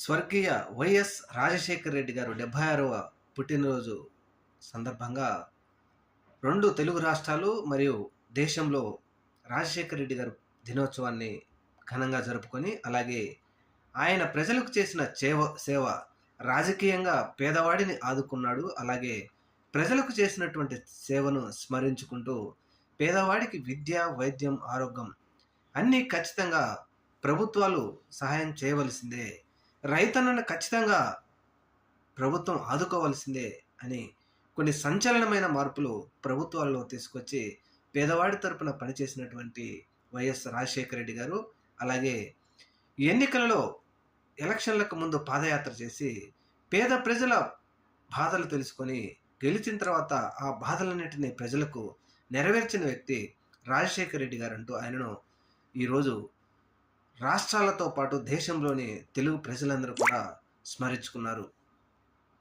స్వర్గీయ వైఎస్ రాజశేఖర రెడ్డి గారు 76వ పుట్టినరోజు సందర్భంగా రెండు తెలుగు రాష్ట్రాలు మరియు దేశంలో రాజశేఖర రెడ్డి గారు దినోత్సవాన్ని ఘనంగా జరుపుకొని, అలాగే ఆయన ప్రజలకు చేసిన సేవ రాజకీయంగా పేదవాడిని ఆదుకున్నాడు. అలాగే ప్రజలకు చేసినటువంటి సేవను స్మరించుకుంటూ పేదవాడికి విద్య, వైద్యం, ఆరోగ్యం అన్నీ ఖచ్చితంగా ప్రభుత్వాలు సహాయం చేయవలసిందే, రైతన్నను ఖచ్చితంగా ప్రభుత్వం ఆదుకోవాల్సిందే అని కొన్ని సంచలనమైన మార్పులు ప్రభుత్వాల్లో తీసుకొచ్చి పేదవాడి తరపున పనిచేసినటువంటి వైఎస్ రాజశేఖర రెడ్డి గారు, అలాగే ఎన్నికలలో ఎలక్షన్లకు ముందు పాదయాత్ర చేసి పేద ప్రజల బాధలు తెలుసుకొని గెలిచిన తర్వాత ఆ బాధలన్నింటినీ ప్రజలకు నెరవేర్చిన వ్యక్తి రాజశేఖర రెడ్డి గారు అంటూ ఆయనను ఈరోజు రాష్ట్రాలతో పాటు దేశంలోని తెలుగు ప్రజలందరూ కూడా స్మరించుకున్నారు.